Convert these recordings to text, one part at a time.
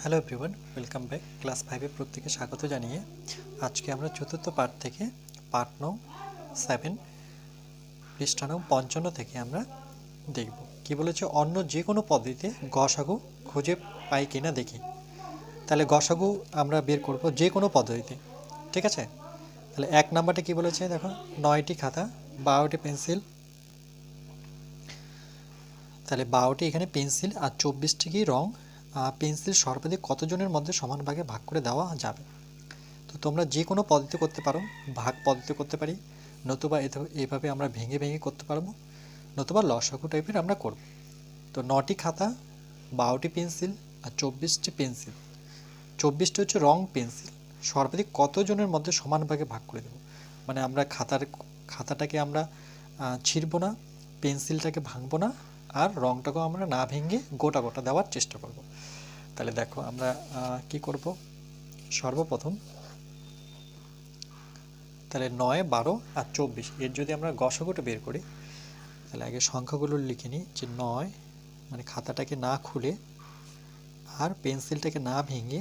Hello everyone, welcome back. Class 5-এ প্রত্যেকে স্বাগত জানিয়ে আজকে আমরা চতুর্থ পাঠ থেকে পাঠ নং 7 পৃষ্ঠা নং 55 থেকে আমরা দেখব কি বলেছে। অন্য যে কোনো পদ্ধতিতে গসাগু খুঁজে পাই কিনা দেখি। তাহলে গসাগু আমরা বের করব যে কোনো পদ্ধতিতে, ঠিক আছে। তাহলে এক নাম্বারটা কি বলেছে দেখো, 9টি খাতা, 12টি পেন্সিল। তাহলে 12টি এখানে পেন্সিল আর 24টি কি রং। পেন্সিল সর্বাধিক কতজনের মধ্যে সমান ভাগে ভাগ করে দেওয়া যাবে। তো তোমরা যে কোনো পদ্ধতি করতে পারো, ভাগ পদ্ধতি করতে পারি, নতুবা এভাবে আমরা ভেঙে ভেঙে করতে পারবো, নতুবা লসাগু টাইপের আমরা করব। তো 9টি খাতা, 12টি পেন্সিল আর 24টি পেন্সিল। 24টি হচ্ছে রং পেন্সিল, সর্বাধিক কতজনের মধ্যে সমান ভাগে ভাগ করে দেবো। মানে আমরা খাতাটাকে আমরা ছিঁড়বো না, পেন্সিলটাকে ভাঙবো না, আর রংটাকেও আমরা না ভেঙে গোটা গোটা দেওয়ার চেষ্টা করব। তাহলে দেখো আমরা কি করব। সর্বপ্রথম তাহলে 9, 12 আর 24 এর যদি আমরা গসাগুটা বের করি, তাহলে আগে সংখ্যাগুলো লিখে নিই যে 9 মানে খাতাটাকে না খুলে আর পেন্সিলটাকে না ভেঙে,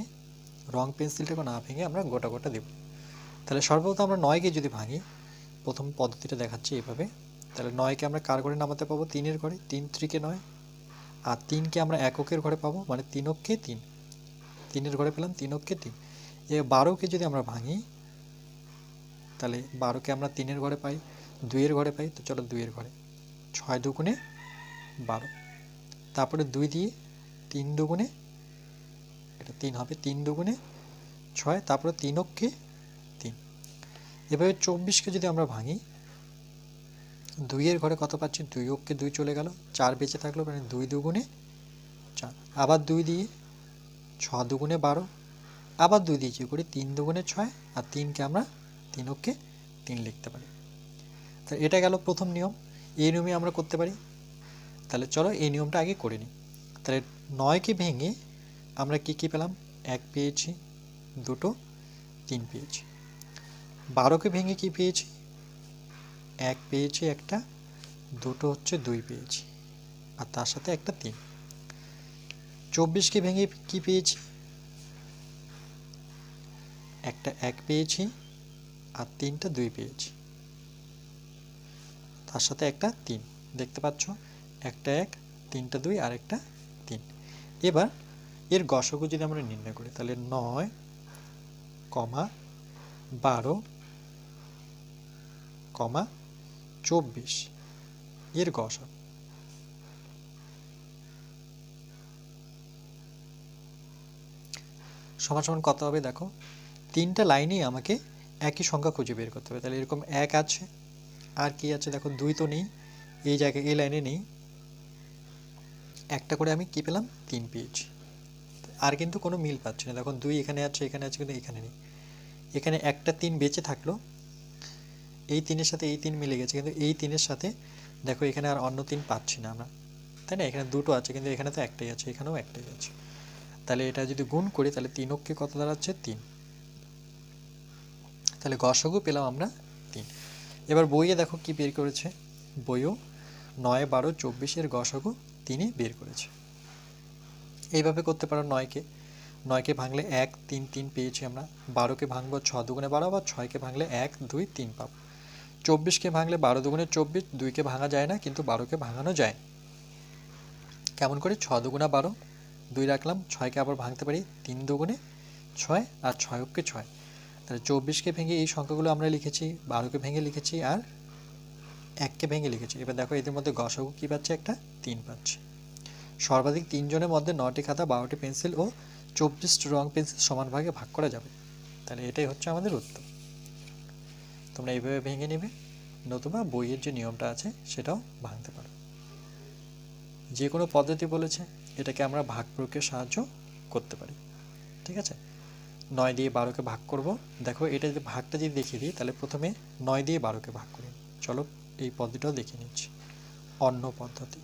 রং পেন্সিলটাকে না ভেঙে আমরা গোটা গোটা দেব। তাহলে সর্বপ্রথম আমরা 9কে যদি ভাঙি, প্রথম পদ্ধতিটা দেখাচ্ছি এইভাবে। তাহলে 9কে আমরা কার ঘরে নামাতে পাবো, 3-এর ঘরে, 3 3-কে 9। আর 3কে আমরা এককের ঘরে পাবো, মানে 3-কে 3, 3-এর ঘরে পেলাম 3-কে 3। এবার 12কে যদি আমরা ভাঙি, তাহলে 12কে আমরা 3-এর ঘরে পাই, 2-এর ঘরে পাই, তো চলো 2-এর ঘরে। 6 দুগুণে 12, তারপরে 2 দিয়ে 3 দুগুণে, এটা 3 হবে, 3 দুগুণে 6, তারপরে 3-কে 3। এভাবে 24কে যদি আমরা ভাঙি, 2-এর ঘরে কত পাচ্ছি, 2-কে 2 চলে গেল, 4 বেঁচে থাকলো, মানে 2 দুগুণে 4, আবার 2 দিয়ে 6 দুগুণে 12, আবার 2 দিয়ে কি করি, 3 দুগুণে 6, আর 3কে আমরা 3-কে 3 লিখতে পারি। তো এটা গেল প্রথম নিয়ম। এই নিয়মে আমরা করতে পারি। তাহলে চলো এই নিয়মটা আগে করে নিই। তাহলে 9কে ভেঙে আমরা কি কি পেলাম, 1 পেয়েছি, 2, 3 পেয়েছি। 12কে ভেঙে কি পেয়েছি, 1 পেয়েছি একটা, 2 হচ্ছে 2 পেয়েছি, আর তার সাথে একটা 3। 24কে ভেঙে কি পেয়েছি, একটা 1 পেয়েছি, আর 3টা 2 পেয়েছি, তার সাথে একটা 3। দেখতে পাচ্ছ, একটা 1, 3টা 2 আর একটা 3। এবার এর গসাগু যদি আমরা নির্ণয় করি, তাহলে 9, 12, 24 এর গসাগু। সমান সমান কত হবে দেখো, 3টা লাইনেই আমাকে একই সংখ্যা খুঁজে বের করতে হবে। তাহলে এরকম 1 আছে, আর কি আছে দেখো, 2 তো নেই, এই জায়গায় এই লাইনে নেই, একটা করে আমি কি পেলাম, 3 পেয়েছি। আর কিন্তু কোনো মিল পাচ্ছি না, দেখুন 2 এখানে আছে, এখানে আছে, কিন্তু এখানে নেই। এখানে একটা 3 বেঁচে থাকলো, এই 3-এর সাথে এই 3 মিলে গেছে, কিন্তু এই 3-এর সাথে দেখো এখানে আর অন্য 3 পাচ্ছি না আমরা, তাই না। এখানে 2টো আছে, কিন্তু এখানে তো একটাই আছে, এখানেও একটাই আছে। তাহলে এটা যদি গুণ করি, তাহলে 3-কে কত দাঁড়াচ্ছে, 3। তাহলে গসাগু পেলাম আমরা 3। এবার বইয়ে দেখো কি বের করেছে, বইও 9, 12, 24 গসাগু 3 বের করেছে। এইভাবে করতে পারো। 9কে ভাঙলে 1, 3, 3 পেয়েছি আমরা। 12কে ভাঙবো 6 দুগুণে 12, আবার 6কে ভাঙলে 1, 2, 3 পাবো। 24কে ভাঙলে 12 দুগুণে 24, 2কে ভাঙা যায় না, কিন্তু 12কে ভাঙানো যায়। কেমন করে, 6 দুগুণা 12, 2 রাখলাম, 6কে আবার ভাঙতে পারি, 3 দুগুণে 6, আর 6-কে 6। তাহলে 24কে ভেঙে এই সংখ্যাগুলো আমরা লিখেছি, 12কে ভেঙে লিখেছি, আর 1কে ভেঙে লিখেছি। এবার দেখো এদের মধ্যে গসাগু কী পাচ্ছে, একটা 3 পাচ্ছে। সর্বাধিক 3 জনের মধ্যে 9টি খাতা, 12টি পেন্সিল ও 24টি রং পেন্সিল সমান ভাগে ভাগ করা যাবে। তাহলে এটাই হচ্ছে আমাদের উত্তর। তোমরা এইভাবে ভেঙে নেবে, নতুবা বইয়ের যে নিয়মটা আছে সেটাও ভাঙতে পারো। যে কোনো পদ্ধতি বলেছে, এটাকে আমরা ভাগ প্রয়োগের সাহায্য করতে পারি, ঠিক আছে। 9 দিয়ে 12কে ভাগ করব। দেখো এটা যদি ভাগটা যদি দেখিয়ে দিই, তাহলে প্রথমে 9 দিয়ে 12কে ভাগ করি। চলো এই পদ্ধতিটাও দেখে নিচ্ছি। অন্য পদ্ধতি,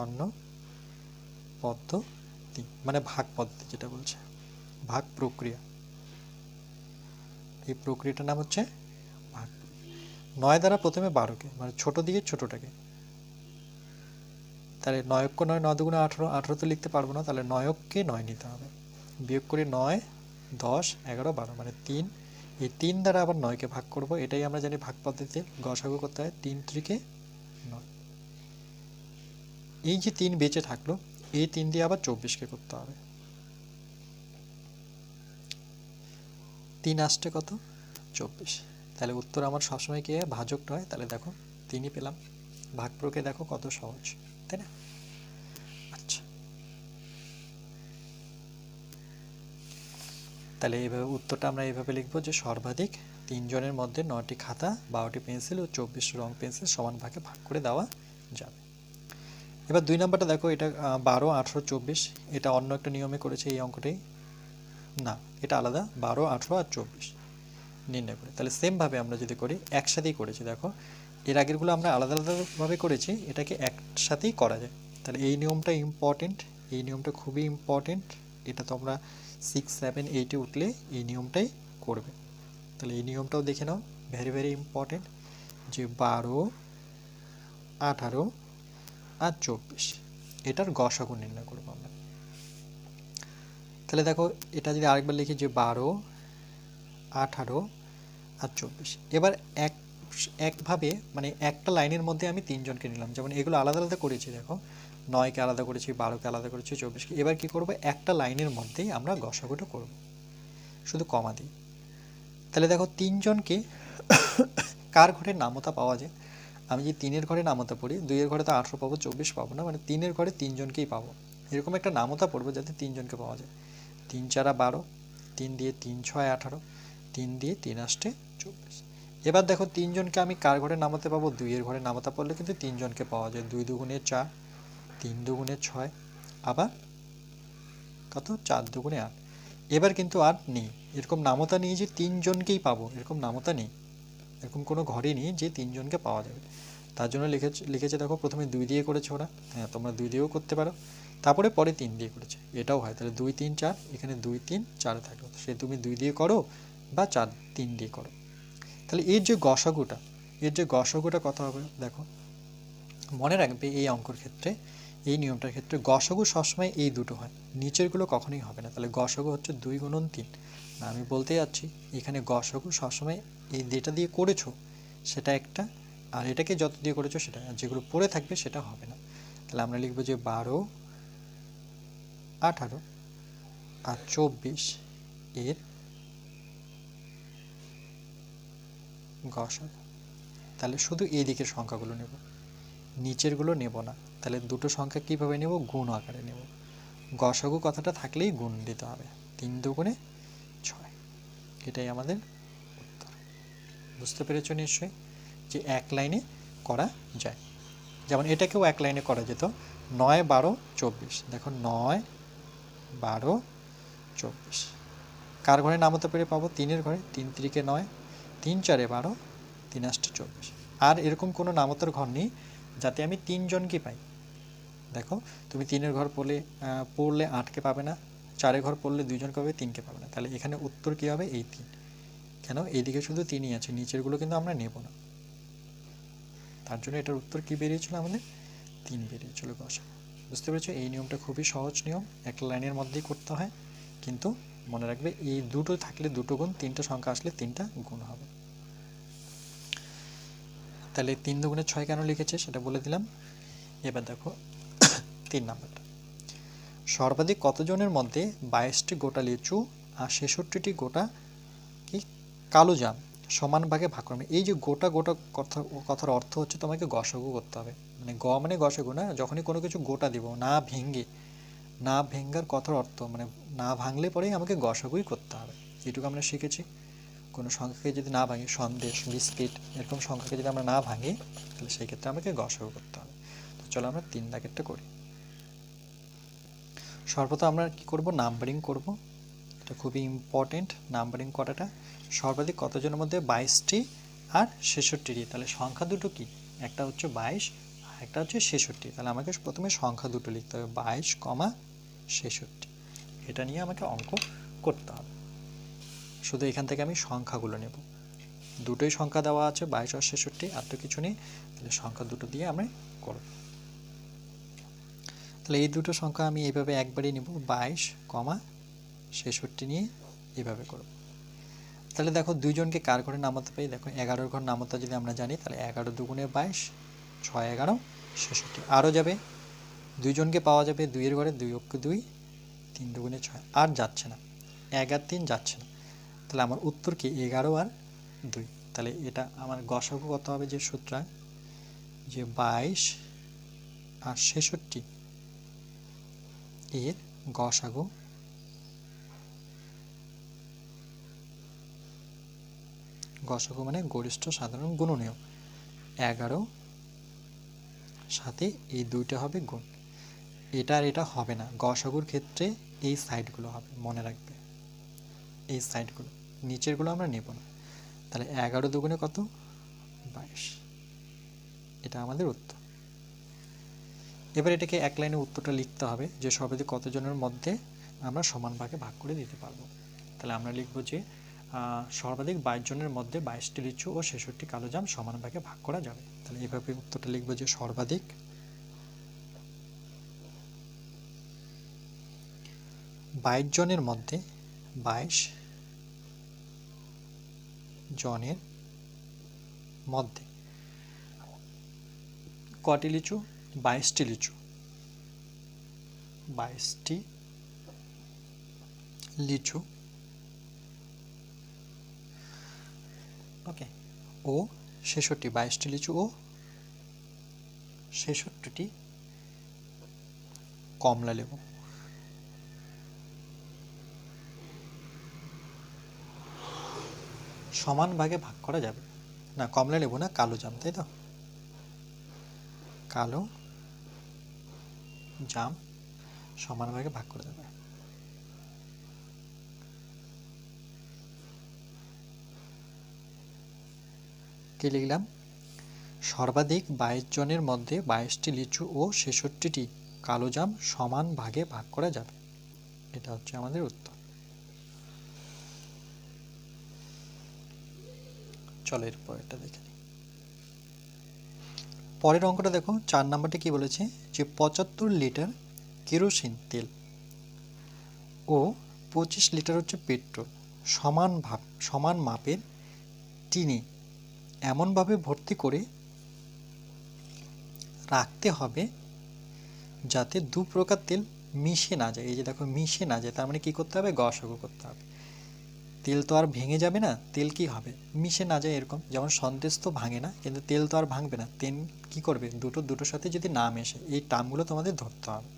অন্য পদ্ধতি মানে ভাগ পদ্ধতি, যেটা বলছে ভাগ প্রক্রিয়া, এই প্রক্রিয়াটার নাম হচ্ছে ভাগ। 9 দ্বারা প্রথমে 12কে, মানে ছোট দিয়ে ছোটটাকে, তাহলে 9 9 9 দুগুণে 18, 18 তো লিখতে পারবো না, তাহলে 9কে 9 নিতে হবে। বিয়োগ করে 9 10 11 12 মানে 3, এই 3 দ্বারা আবার 9কে ভাগ করব। এটাই আমরা জানি ভাগ পদ্ধতিতে গসাগু করতে হয়। 3 3 9, এই যে 3 বেঁচে থাকলো, এই 3 দিয়ে আবার 24কে করতে হবে। 3 আসছে কত? 24। তাহলে উত্তর আমার সবসময় কি হয়? ভাজক নয়। তাহলে দেখো 3ই পেলাম। ভাগ প্রক্রিয়া দেখো কত সহজ, তাই না? আচ্ছা, তাহলে এইভাবে উত্তরটা আমরা এইভাবে লিখবো যে সর্বাধিক 3 জনের মধ্যে 9টি খাতা, 12টি পেন্সিল ও 24 রং পেন্সিল সমান ভাগে ভাগ করে দেওয়া যাবে। এবার 2 নম্বরটা দেখো, এটা 12 18 24, এটা অন্য একটা নিয়মে করেছে এই অঙ্কটাই না, এটা আলাদা। 12 18 আর 24 নির্ণয় করে, তাহলে সেমভাবে আমরা যদি করি, একসাথেই করেছি। দেখো এর আগেরগুলো আমরা আলাদা আলাদাভাবে করেছি, এটাকে একসাথেই করা যায়। তাহলে এই নিয়মটা ইম্পর্টেন্ট, এই নিয়মটা খুবই ইম্পর্টেন্ট। এটা তোমরা 6 7 8-এ উঠলে এই নিয়মটাই করবে। তাহলে এই নিয়মটাও দেখে নাও, ভেরি ভেরি ইম্পর্টেন্ট, যে 12 18 আর 24 এটার গসাগু নির্ণয় করবো আমরা। তাহলে দেখো এটা যদি আরেকবার লিখি যে 12 18 আর 24, এবার একভাবে মানে একটা লাইনের মধ্যে আমি 3 জনকে নিলাম। যেমন এগুলো আলাদা আলাদা করেছি, দেখো 9কে আলাদা করেছি, 12কে আলাদা করেছি, 24কে। এবার কি করব? একটা লাইনের মধ্যেই আমরা গসাগুটা করব, শুধু কমা দিই। তাহলে দেখো 3 জনকে কার ঘরে নামতা পাওয়া যায়? আমি যে 3-এর ঘরে নামতা পড়ি, 2-এর ঘরে তো 18 পাবো, 24 পাবো না, মানে 3-এর ঘরে 3 জনকেই পাবো। এরকম একটা নামতা পড়বো যাতে 3 জনকে পাওয়া যায়। 3 4 12, 3 দিয়ে 3 6 18, 3 দিয়ে 3 আসছে 24। এবার দেখো 3 জনকে আমি কার ঘরে নামাতে পাবো? 2-এর ঘরে নামাতে পারলে কিন্তু 3 জনকে পাওয়া যায়। 2 দুগুণে 4, 3 দুগুণে 6, আবার কত? 4 দুগুণে 8। এবার কিন্তু আর নেই এরকম নামতা নেই যে 3 জনকেই পাবো, এরকম নামতা নেই, এরকম কোনো ঘরে নেই যে 3 জনকে পাওয়া যাবে। তার জন্য লিখেছে দেখো, প্রথমে 2 দিয়ে করেছে ওরা, হ্যাঁ তোমরা 2 দিয়েও করতে পারো, তারপরে পরে 3 দিয়ে করেছে, এটাও হয়। তাহলে 2 3 4, এখানে 2 3 4 থাকলো, সে তুমি 2 দিয়ে করো বা 4 3 দিয়ে করো। তাহলে এর যে গসাগুটা কত হবে? দেখো মনে রাখবে এই অঙ্কর ক্ষেত্রে, এই নিয়মটার ক্ষেত্রে গসাগু সবসময় এই দুটো হয়, নিচেরগুলো কখনোই হবে না। তাহলে গসাগু হচ্ছে 2 গুণন 3 না, আমি বলতে যাচ্ছি এখানে গসাগু সবসময় এই যেটা দিয়ে করেছো সেটা একটা, আর এটাকে যত দিয়ে করেছো সেটা, আর যেগুলো পড়ে থাকবে সেটা হবে না। তাহলে আমরা লিখবো যে 12 18 আর 24 এর গসাগু। তাহলে শুধু এই দিকের সংখ্যাগুলো নেব, নিচেরগুলো নেব না। তাহলে দুটো সংখ্যা কীভাবে নেব? গুণ আকারে নেব। গসাগু কথাটা থাকলেই গুণ দিতে হবে, 3 দুগুণে 6, এটাই আমাদের উত্তর। বুঝতে পেরেছ নিশ্চয়ই যে এক লাইনে করা যায়। যেমন এটাকেও এক লাইনে করা যেত, 9 12 24। দেখো 9 12 24 কার ঘরে নামতে পেরে পাবো? 3-এর ঘরে। 3 3-কে 9, 3 4-এ 12, 3 আসছে 24। আর এরকম কোনো নামতার ঘর নেই যাতে আমি 3 জনকে পাই। দেখো তুমি 3-এর ঘর পড়লে 8কে পাবে না, 4-এর ঘর পড়লে 2 জনকে পাবে, 3কে পাবে না। তাহলে এখানে উত্তর কী হবে? এই 3। কেন? এইদিকে শুধু 3ই আছে, নিচেরগুলো কিন্তু আমরা নেব না। তার জন্য এটার উত্তর কী বেরিয়েছিল আমাদের? 3 বেরিয়েছিল গসাগু। বুঝতে পেরেছো? এই নিয়মটা খুবই সহজ নিয়ম, একটা লাইনের মধ্যেই করতে হয়, কিন্তু মনে রাখবে এই দুটো থাকলে দুটো গুণ, 3টা সংখ্যা আসলে 3টা গুণ হবে। তাহলে 3 দুগুণে 6 কেন লিখেছে সেটা বলে দিলাম। এবার দেখো 3 নাম্বারটা, সর্বাধিক কতজনের মধ্যে 22টি গোটা লিচু আর 66টি গোটা কি কালো জাম সমান ভাগে ভাগ করবে? এই যে গোটা গোটা কথার অর্থ হচ্ছে তোমাকে গসাগু করতে হবে, মানে মানে গসাগু না, যখনই কোনো কিছু গোটা দিব না ভেঙে, না ভেঙ্গার কথার অর্থ মানে না ভাঙলে পরেই আমাকে গসাগুই করতে হবে। এটুকু আমরা শিখেছি। কোনো সংখ্যাকে যদি না ভাঙি, সন্দেশ বিস্কিট এরকম সংখ্যাকে যদি আমরা না ভাঙি, তাহলে সেই ক্ষেত্রে আমাকে গসাগু করতে হবে। তো চলো আমরা 3 দাগেরটা করি। সর্বপ্রথম আমরা কি করব? নাম্বারিং করব, এটা খুবই ইম্পর্টেন্ট নাম্বারিং করাটা। সর্বাধিক কতজনের মধ্যে? 22টি আর 66টি। তাহলে সংখ্যা দুটো কি? একটা হচ্ছে 22 আর একটা হচ্ছে 66। তাহলে আমাকে প্রথমে সংখ্যা দুটো লিখতে হবে, 22, 66। এটা নিয়ে আমাকে অঙ্ক করতে হবে। শুধু এখান থেকে আমি সংখ্যাগুলো নেব, দুটোই সংখ্যা দেওয়া আছে 22 আর 66, আর তো কিছু নেই। তাহলে সংখ্যা দুটো দিয়ে আমি করব। তাহলে এই দুটো সংখ্যা আমি এইভাবে একবারই নিব, 22, 66 নিয়ে এইভাবে করব। তাহলে দেখো দুইজনকে কার ঘরে নামাতে পারি, দেখো 11-র ঘর নামাতে যদি আমরা জানি তাহলে 11 দুগুণে 22, 6 11 66। আরও যাবে, দুইজনকে পাওয়া যাবে 2-এর ঘরে, 2 অক্ষে 2, 3 দুগুণে 6, আর যাচ্ছে না, 1 আর 3 যাচ্ছে না। তাহলে আমার উত্তর কি 11 আর 2। তাহলে এটা আমার গসাগু কত হবে, যে সূত্র যে 22 আর 66 এর গসাগু মানে গরিষ্ঠ সাধারণ গুণনীয়, 11 সাথে এই দুইটা হবে গুণ। এটা আর এটা হবে না, গসাগুর ক্ষেত্রে এই সাইডগুলো হবে, মনে রাখবে এই সাইডগুলো, নিচেরগুলো আমরা নেব না। তাহলে 11 দুগুণে কত, 22, এটা আমাদের উত্তর। এবার এটাকে এক লাইনে উত্তরটা লিখতে হবে যে সর্বাধিক কতজনের মধ্যে আমরা সমান ভাগে ভাগ করে দিতে পারবো। তাহলে আমরা লিখব যে সর্বাধিক 22 জনের মধ্যে 22টি লিচু ও 66টি কালোজাম সমান ভাগে ভাগ করা যাবে। তাহলে এইভাবে উত্তরটা লিখব যে সর্বাধিক 22 জনের মধ্যে 22 জনের মধ্যে কটি লিচু, 22টি লিচু, 22টি লিচু ওকে ও 66, 22টি লিচু ও 66টি কমলা লেবু সমান ভাগে ভাগ করা যাবে। না, কমলা লেবু না, কালো জাম, তাই তো, কালো জাম সমান ভাগে ভাগ করা যাবে। কি লিখলাম, সর্বাধিক 22 জনের মধ্যে 22টি লিচু ও 66টি কালো জাম সমান ভাগে ভাগ করা যাবে, এটা হচ্ছে আমাদের উত্তর। চলো এরপর এটা দেখে নিই। পরের অঙ্কটা দেখো, 4 নম্বরটা কি বলেছে, যে 75 লিটার কেরোসিন তেল ও 25 লিটার হচ্ছে পেট্রোল সমান মাপের টিনে এমনভাবে ভর্তি করে রাখতে হবে যাতে দু প্রকার তেল মিশে না যায়। এই যে দেখো মিশে না যায়, তার মানে কি করতে হবে, গসাগু করতে হবে। তেল তো আর ভেঙে যাবে না, তেল কি হবে, মিশে না যায়। এরকম যেমন সন্দেশ তো ভাঙে না, কিন্তু তেল তো আর ভাঙবে না, তেল কি করবে, দুটোর সাথে যদি না মেশে, এই টার্মগুলো তোমাদের ধরতে হবে।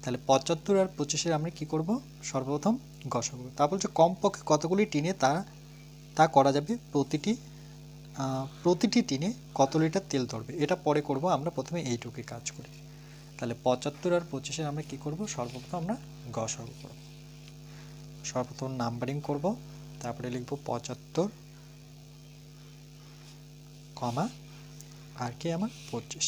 তাহলে 75 আর 25-এর আমরা কি করব, সর্বপ্রথম গসাগু। তা বলছে কমপক্ষে কতগুলি টিনে তা করা যাবে, প্রতিটি টিনে কত লিটার তেল ধরবে, এটা পরে করব, আমরা প্রথমে এইটুকুই কাজ করি। তাহলে 75 আর 25-এর আমরা কি করব, সর্বপ্রথম আমরা গসাগু করব। সর্বপ্রথম নাম্বারিং করব, তারপরে লিখব 75, কমা আর কি আমার 25।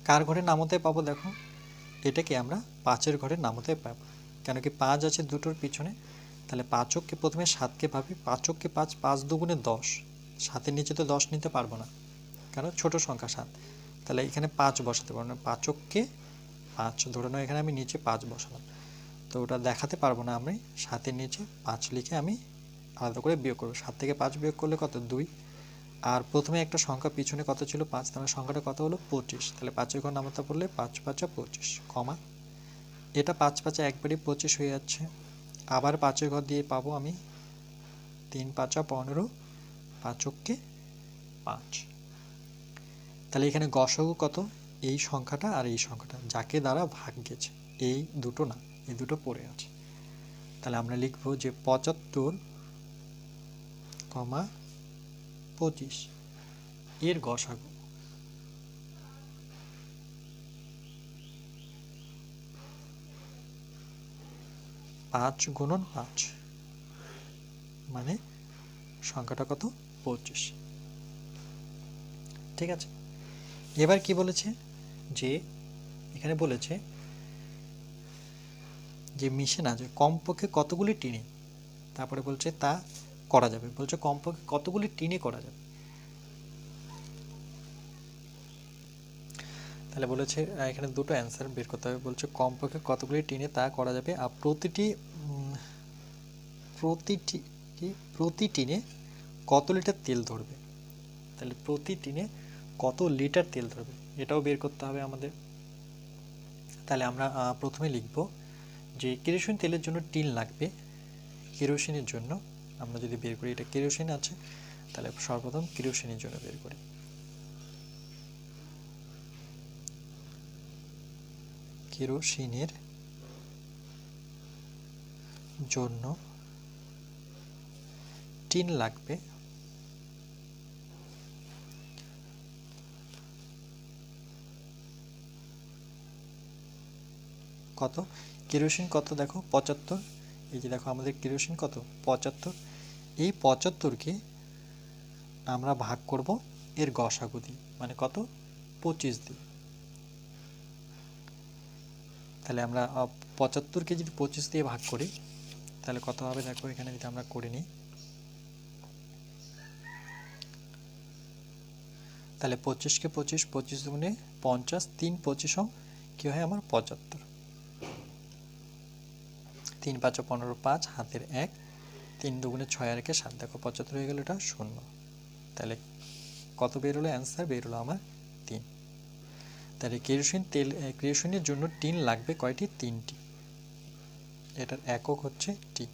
কার ঘরে নামতে পাবো, দেখো এটাকে আমরা 5-এর ঘরে নামতে পাবো, কেন কি 5 আছে দুটোর পিছনে। তাহলে 5কে প্রথমে 7কে ভাবি, 5কে 5, 5 দুগুণে 10, 7-এর নিচে তো 10 নিতে পারবো না, কারণ ছোট সংখ্যা 7। তাহলে এখানে 5 বসাতে পারবো না, 5কে 5 ধরে নাও, এখানে আমি নিচে 5 বসালাম, তো ওটা দেখাতে পারবো না আমি, 7-এর নিচে 5 লিখে আমি আলাদা করে বিয়োগ করবো। 7 থেকে 5 বিয়োগ করলে কত, 2। আর প্রথমে একটা সংখ্যা পিছনে কত ছিল, 5, তাহলে সংখ্যাটা কত হলো, 25। তাহলে 5-এর ঘর নামাতে পড়লে 5 5 25, কমা এটা 5 5 একবারই 25 হয়ে যাচ্ছে। আবার 5-এর ঘর দিয়ে পাবো আমি 3 5 15, 5কে 5। তাহলে এখানে গসাগু কত, এই সংখ্যাটা আর এই সংখ্যাটা, যাকে দ্বারা ভাগ গেছে, এই দুটো না, এই দুটো পড়ে আছে। তাহলে আমরা লিখব যে 75, 25 এর গসাগু 5 গুণন 5, মানে সংখ্যাটা কত, 25। ঠিক আছে, এবার কি বলেছে, যে এখানে বলেছে যে মিশে না যায় কমপক্ষে কতগুলি টিনে, তারপরে বলছে তা করা যাবে, বলছে কমপক্ষে কতগুলি টিনে করা যাবে। তাহলে বলেছে এখানে দুটো অ্যান্সার বের করতে হবে, বলছে কমপক্ষে কতগুলি টিনে তা করা যাবে, আর প্রতিটি প্রতি টিনে কত লিটার তেল ধরবে। তাহলে প্রতি টিনে কত লিটার তেল ধরবে এটাও বের করতে হবে আমাদের। তাহলে আমরা প্রথমে লিখব যে কেরোসিন তেলের জন্য টিন লাগবে। কেরোসিনের জন্য আমরা যদি বের করি, এটা কেরোসিন আছে, তাহলে সর্বপ্রথম কেরোসিনের জন্য বের করি। কেরোসিনের জন্য টিন লাগবে কত, কেরোসিন কত দেখো 75, এই যে দেখো আমাদের কেরোসিন কত 75, এই 75কে আমরা ভাগ করব এর গসাগু দিয়ে, মানে কত 25 দিয়ে। তাহলে আমরা 75কে যদি 25 দিয়ে ভাগ করি তাহলে কত হবে দেখো, এখানে যদি আমরা করে নিই তাহলে 25কে 25, 25 দুগুণে 50, 3 25 কি হয় আমার 75, 3 5 15, 5 হাতের 1, 3 দুগুণে 6 আর 1 7, দেখো 75 হয়ে গেল, এটা 0। তাহলে কত বের হলো অ্যান্সার, বের হলো আমার 3। তাহলে কেরোসিনের জন্য টিন লাগবে কয়টি, 3টি, এটার একক হচ্ছে টি।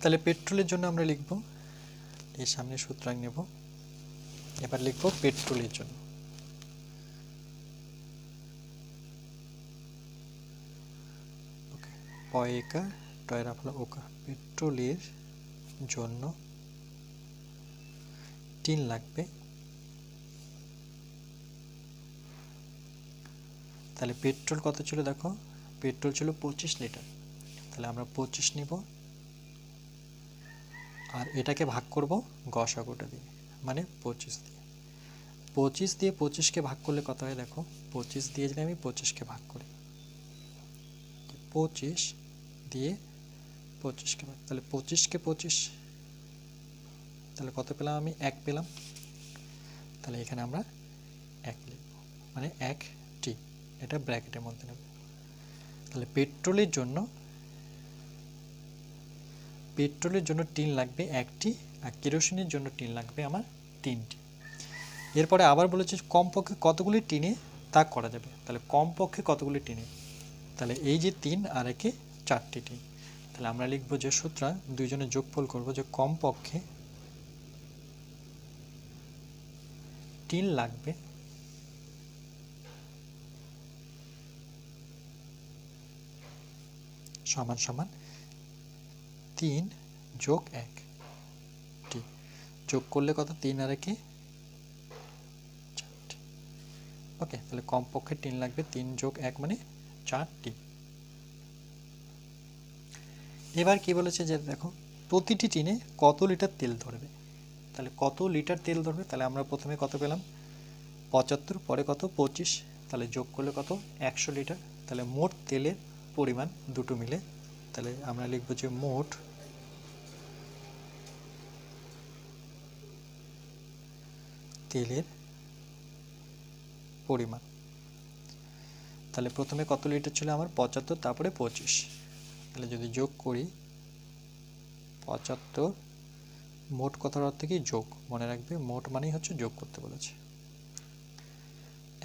তাহলে পেট্রোলের জন্য আমরা লিখব, এর সামনে সূত্রাঙ্ক নেব, এবার লিখব পেট্রোলের জন্য। পয়েকা টয়রা ফলা ওকা, পেট্রোলের জন্য টিন লাগবে, তাহলে পেট্রোল কত ছিল দেখো, পেট্রোল ছিল 25 লিটার, তাহলে আমরা 25 নিব, আর এটাকে ভাগ করব গসাগুটা দিয়ে, মানে 25 দিয়ে। 25 দিয়ে 25কে ভাগ করলে কত হয় দেখো, 25 দিয়ে যদি আমি 25কে ভাগ করি, 25 দিয়ে 25কে ভাগ, তাহলে 25কে 25, তাহলে কত পেলাম আমি 1 পেলাম, তাহলে এখানে আমরা 1 লিখব, মানে 1টি, এটা ব্র্যাকেটের মধ্যে নেব। তাহলে পেট্রোলের জন্য টিন লাগবে 1টি, আর কেরোসিনের জন্য টিন লাগবে আমার 3টি। এরপরে আবার বলেছে কমপক্ষে কতগুলি টিনে তা করা যাবে, তাহলে কমপক্ষে কতগুলি টিনে, তাহলে এই যে 3 আর একে 4টি টিন, তাহলে আমরা লিখব যে সূত্র দুইজনের যোগফল করব, যে কমপক্ষে টিন লাগবে সমান সমান 3 যোগ 1 টি, যোগ করলে কত 3 আর একে 4টি। ওকে, তাহলে কমপক্ষে টিন লাগবে 3 যোগ 1 মানে 4টি। এবার কি বলেছে যে দেখো প্রতিটি টিনে কত লিটার তেল ধরবে, তাহলে কত লিটার তেল ধরবে, তাহলে আমরা প্রথমে কত পেলাম 75, পরে কত 25, তাহলে যোগ করলে কত 100 লিটার, তাহলে মোট তেলের পরিমাণ দুটো মিলে, তাহলে আমরা লিখব যে মোট তেলের পরিমাণ। তাহলে প্রথমে কত লিটার ছিল আমার 75, তারপরে 25, তাহলে যদি যোগ করি 75, মোট কথার অর্থ কি যোগ, মনে রাখবে মোট মানেই হচ্ছে যোগ করতে বলেছে,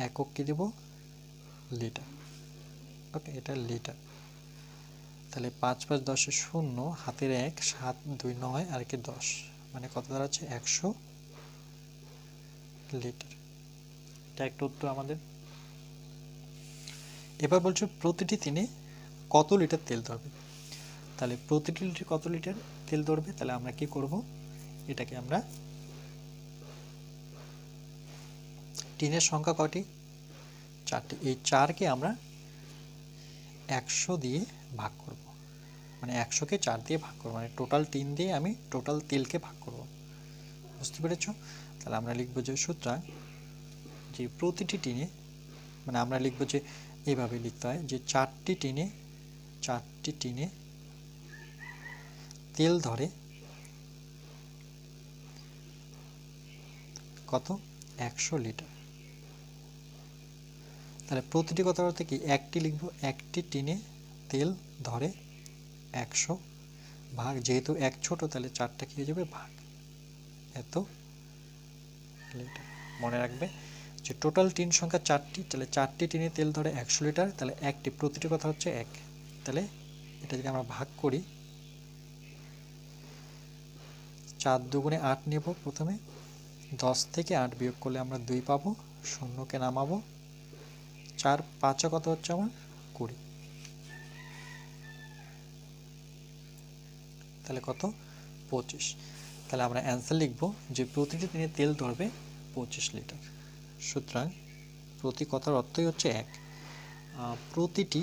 একক কি দেব লিটার। ওকে, এটা লিটার, তাহলে 5 5 10 0, হাতের 1 7 2 9 আর কি 10, মানে কত দাঁড়াচ্ছে 100 লিটার। এটা একটা উত্তর আমাদের। এবার বলছো প্রতিটি দিনে কত লিটার তেল ধরবে, তাহলে প্রতিটি লিটার কত লিটার তেল ধরবে, তাহলে আমরা কি করব, এটাকে আমরা টিনের সংখ্যা কয়টি 4টি, এই 4কে আমরা 100 দিয়ে ভাগ করব, মানে 100কে 4 দিয়ে ভাগ করব, মানে টোটাল টিন দিয়ে আমি টোটাল তেলকে ভাগ করব, বুঝতে পেরেছ। তাহলে আমরা লিখব যে সুতরাং যে প্রতিটি টিনে, মানে আমরা লিখব যে এইভাবে লিখতে হয় যে 4টি টিনে তেল ধরে কত 100 লিটার। তাহলে প্রতিটি কথার অর্থে কি একটি লিখব, একটি টিনে তেল ধরে 100 ভাগ, যেহেতু এক ছোট তাহলে 4টা কি হয়ে যাবে ভাগ, এত লিটার। মনে রাখবে যে টোটাল টিন সংখ্যা 4টি, তাহলে 4টি টিনে তেল ধরে 100 লিটার, তাহলে একটি, প্রতিটি কথা হচ্ছে 1। তাহলে এটা যদি আমরা ভাগ করি 4 দুগুণে 8 নেব প্রথমে, 10 থেকে 8 বিয়োগ করলে আমরা 2 পাবো, শূন্যকে নামাবো, 4 5 কত হচ্ছে আমার 20, তাহলে কত 25। তাহলে আমরা অ্যান্সার লিখব যে প্রতিটি টিনে তেল ধরবে 25 লিটার। সুতরাং প্রতি কথার অর্থই হচ্ছে 1। প্রতিটি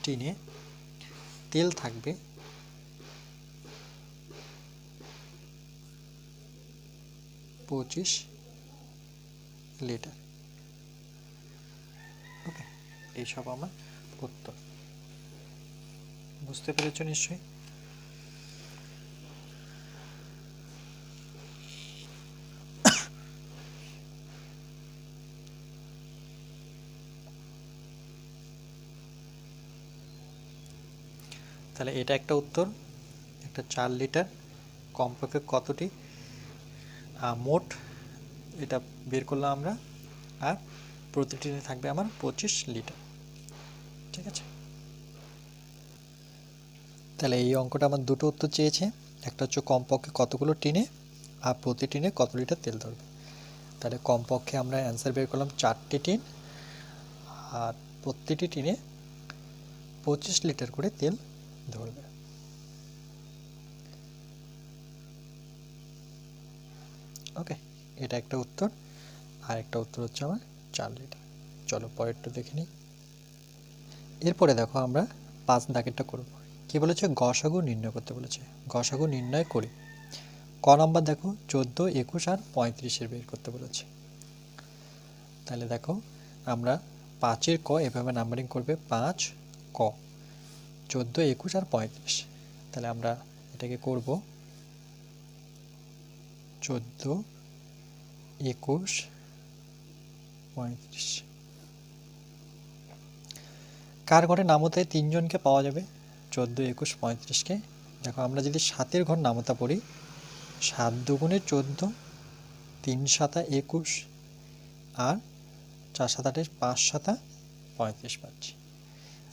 টিনে তেল থাকবে 25 লিটার। ওকে, এইসব আমার উত্তর। বুঝতে পেরেছ নিশ্চয়ই? তাহলে এটা একটা উত্তর, একটা 4 লিটার কমপক্ষে কতটি মোট এটা বের করলাম আমরা, আর প্রতিটি থাকবে আমার 25 লিটার। ঠিক আছে, তাহলে এই অঙ্কটা আমার দুটো উত্তর চেয়েছে, একটা হচ্ছে কমপক্ষে কতগুলো টিনে আর প্রতি টিনে কত লিটার তেল ধরবে। তাহলে কমপক্ষে আমরা অ্যান্সার বের করলাম 4টি টিন, আর প্রতিটি টিনে 25 লিটার করে তেল ধরবে। ওকে, এটা একটা উত্তর, আর একটা উত্তর হচ্ছে আমার 4 লিটার। চলো পরেরটা দেখে নিই। এরপরে দেখো আমরা 5 দাগেরটা করব। কি বলেছে, গসাগু নির্ণয় করতে বলেছে। গসাগু নির্ণয় করি। ক নাম্বার দেখো 14, 21 আর 35 বের করতে বলেছে। তাহলে দেখো আমরা 5-এর ক এভাবে নাম্বারিং করবে, 5 ক, 14, 21 আর 35। তাহলে আমরা এটাকে করব 14, 21, 35। কার ঘরে নামতে 3 জনকে পাওয়া যাবে? 14, 21, 35কে। দেখো আমরা যদি 7-এর ঘর নামতা পড়ি, 7 দুগুণে 14, 3 7 21 আর 4 7 28, 5 7 35 পাচ্ছি।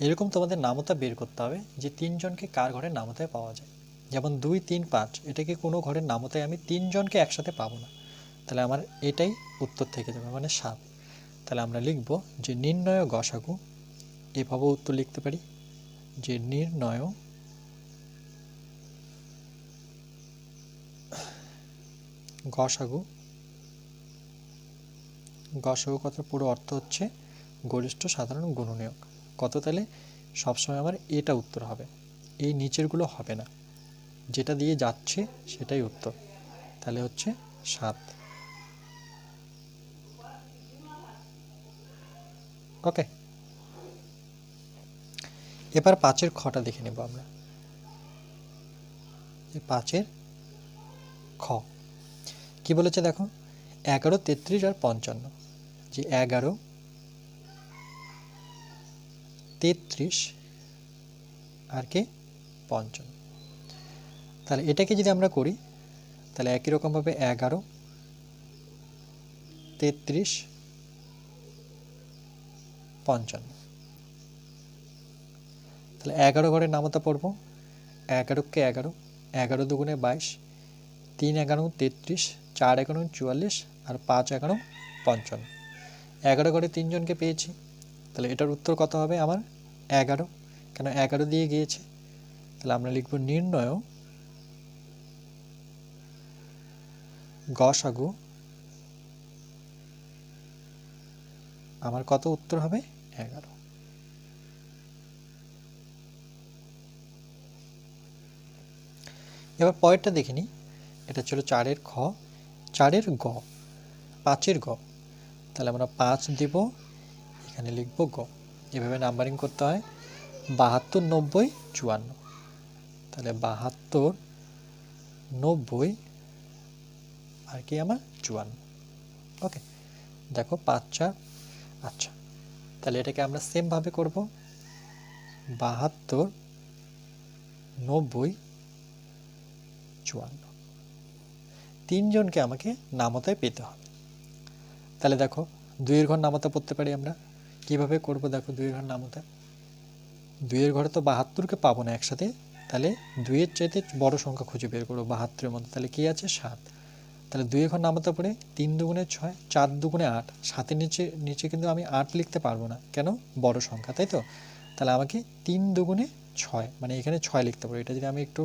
এরকম তোমাদের নামতা বের করতে হবে যে 3 জনকে কার ঘরে নামতায় পাওয়া যায়। যেমন 2, 3, 5 এটাকে কোনো ঘরের নামতায় আমি 3 জনকে একসাথে পাবো না, তাহলে আমার এটাই উত্তর থেকে যাবে, মানে 7। তাহলে আমরা লিখব যে নির্ণয় গসাগু, এভাবেও উত্তর লিখতে পারি যে নির্ণয় গসাগু। গসাগু কথার পুরো অর্থ হচ্ছে গরিষ্ঠ সাধারণ গুণনীয়ক কত। তাহলে সবসময় আমার এটা উত্তর হবে, এই নিচেরগুলো হবে না, যেটা দিয়ে যাচ্ছে সেটাই উত্তর। তাহলে হচ্ছে 7। ওকে, এবার 5-এর খটা দেখে নেব আমরা। 5-এর খ কি বলেছে দেখো, 11, 33 আর 55। যে 11, 33 আর কে 55। তাহলে এটাকে যদি আমরা করি তাহলে একই রকমভাবে 11, 33, 55। তাহলে 11 ঘরের নামতা পড়ব, 11কে 11, 11 দুগুণে 22, 3 11 33, 4 11 44 আর 5 11 55। 11 ঘরে 3 জনকে পেয়েছি, তাহলে এটার উত্তর কত হবে আমার 11, কেন 11 দিয়ে গিয়েছে। তাহলে আমরা লিখব নির্ণয় গসাগু, আমার কত উত্তর হবে 11। এবার পরেরটা দেখে নিই, এটা ছিল 4-এর খ। 4-এর গ, 5-এর গ। তাহলে আমরা 5 দেব, এখানে লিখব গ। এভাবে নাম্বারিং করতে হয় 72, 90, 54। তাহলে 72, 90 আর কি আমার 54। ওকে, দেখো 5 4। আচ্ছা, তাহলে এটাকে আমরা সেমভাবে করব, 72, 90, 54। তিনজনকে আমাকে নামতায় পেতে হবে। তাহলে দেখো 2 এর ঘর নামতা পড়তে পারি আমরা। কিভাবে করব দেখো, 2 এর ঘর নামতা, 2 এর ঘরে তো 72কে পাবো না একসাথে, তাহলে 2 এর চাইতে বড় সংখ্যা খুঁজে বের করবো 72 এর মধ্যে। তাহলে কি আছে 7। তাহলে 2 এর ঘর নামতা পড়ে 3 দুগুণে 6, 4 দুগুণে 8, 7-এর নিচে কিন্তু আমি 8 লিখতে পারবো না, কেন, বড় সংখ্যা, তাই তো। তাহলে আমাকে 3 দুগুণে 6, মানে এখানে 6 লিখতে পারবো। এটা যদি আমি একটু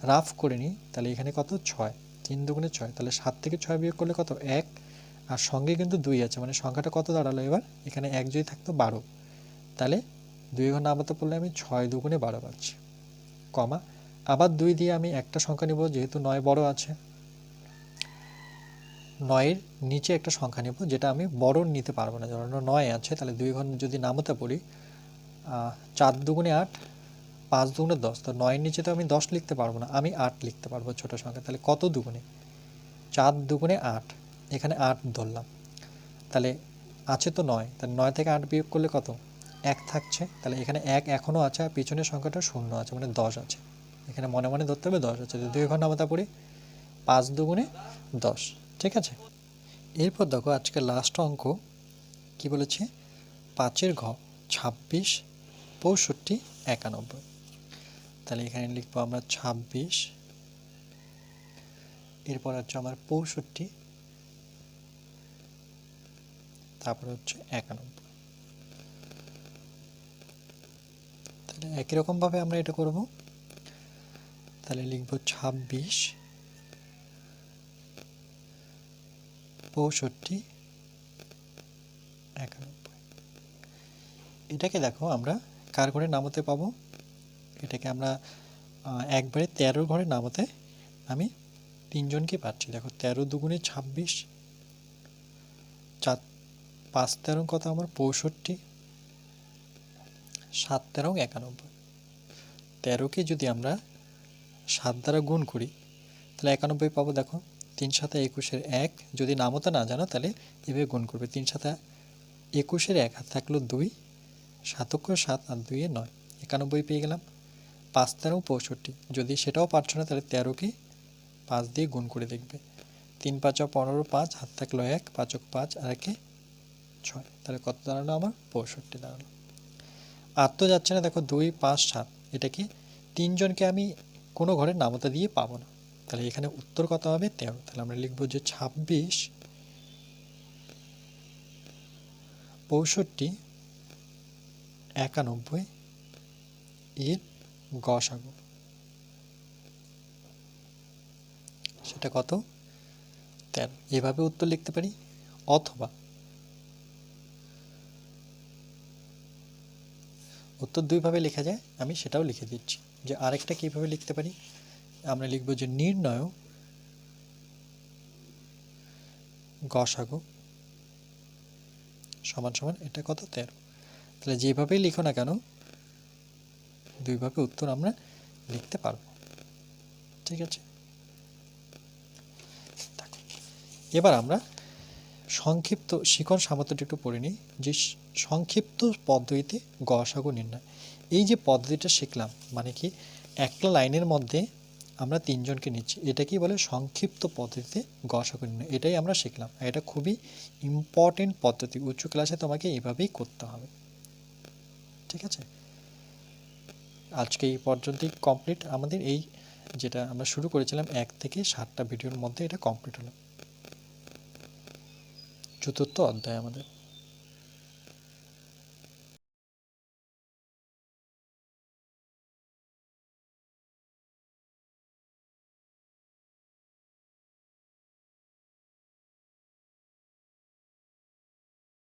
রাফ করে নিই, তাহলে এখানে কত 6, 3 দুগুণে 6, তাহলে 7 থেকে 6 বিয়োগ করলে কত 1, আর সঙ্গে কিন্তু 2 আছে, মানে সংখ্যাটা কত দাঁড়ালো এবার, এখানে 1 যদি থাকতো 12। তাহলে 2 এর ঘর নামতা পড়লে আমি 6 দুগুণে 12 পাচ্ছি, কমা, আবার 2 দিয়ে আমি একটা সংখ্যা নিব, যেহেতু 9 বড় আছে, 9 এর নিচে একটা সংখ্যা নেব যেটা আমি বড় নিতে পারবো না, ধরো 9 আছে, তাহলে 2 ঘর যদি নামতা পড়ি, 4 দুগুণে 8, 5 দুগুণে 10, তো 9 এর নিচে তো আমি 10 লিখতে পারবো না, আমি 8 লিখতে পারবো ছোট সংখ্যা। তাহলে কত দুগুণে, 4 দুগুণে 8, এখানে 8 ধরলাম, তাহলে আছে তো 9, তাহলে 9 থেকে 8 বিয়োগ করলে কত 1 থাকছে, তাহলে এখানে 1 এখনও আছে, আর পিছনের সংখ্যাটা 0 আছে, মানে 10 আছে, এখানে মনে মনে ধরতে হবে 10 আছে। 2 ঘর নামতা পড়ি, 5 দুগুণে 10, ঠিক আছে। এরপর দেখো আজকে লাস্ট অঙ্ক কি বলেছে, 5-এর ঘ, 26, 65, 91। তাহলে এখানে লিখবো আমরা 26, এরপর হচ্ছে আমার 65, তারপর হচ্ছে 91। তাহলে একই রকমভাবে আমরা এটা করব। তাহলে লিখবো 26, 65, 91। এটাকে দেখো আমরা কার ঘরে নামাতে পাবো, এটাকে আমরা একবারে 13 ঘরে নামাতে আমি 3 জনকে পাচ্ছি। দেখো 13 দুগুণে 26, 4 5 13 কত আমার 65, 7 13 91। 13কে যদি আমরা 7 দ্বারা গুণ করি তাহলে 91 পাবো। দেখো 3 7 21-এর 1, যদি নামতা না জানো তাহলে এভাবে গুণ করবে, 3 7 21-এর 1 হাতে থাকলো 2, 7 7 আর 2 9, 91 পেয়ে গেলাম। 5 13 65, যদি সেটাও পারছো না তাহলে 13কে 5 দিয়ে গুণ করে দেখবে, 3 5 15, 5 হাত থাকলো 1, 5 5 আর 1 6, তাহলে কত দাঁড়ালো আমার 65 দাঁড়ালো। আর তো যাচ্ছে না, দেখো 2 5 7, এটা কি 3 জনকে আমি কোনো ঘরের নামতা দিয়ে পাবো না, তাহলে এখানে উত্তর কত হবে 13। তাহলে আমরা লিখবো যে 26, 65, 91 এর গসাগু, সেটা কত 13। এভাবে উত্তর লিখতে পারি, অথবা উত্তর দুইভাবে লেখা যায়, আমি সেটাও লিখে দিচ্ছি যে আরেকটা কিভাবে লিখতে পারি। আমরা লিখব যে নির্ণয় গসাগু সমান সমান এটা কত 13। তাহলে যেভাবেই লিখো না কেন দুইভাবে উত্তর আমরা লিখতে পারবো, ঠিক আছে। এবার আমরা সংক্ষিপ্ত শিখন সামর্থ্যটি একটু পড়ে নিই, যে সংক্ষিপ্ত পদ্ধতিতে গসাগু নির্ণয়। এই যে পদ্ধতিটা শিখলাম, মানে কি একটা লাইনের মধ্যে আমরা 3 জনকে নিচ্ছি, এটাকেই বলে সংক্ষিপ্ত পদ্ধতিতে গসাগু নির্ণয়। এটাই আমরা শিখলাম, এটা খুবই ইম্পর্টেন্ট পদ্ধতি, উচ্চ ক্লাসে তোমাকে এভাবেই করতে হবে, ঠিক আছে। আজকে এই পর্যন্তই কমপ্লিট আমাদের এই যেটা আমরা শুরু করেছিলাম 1 থেকে 7টা ভিডিওর মধ্যে, এটা কমপ্লিট হলো, চতুর্থ অধ্যায় আমাদের।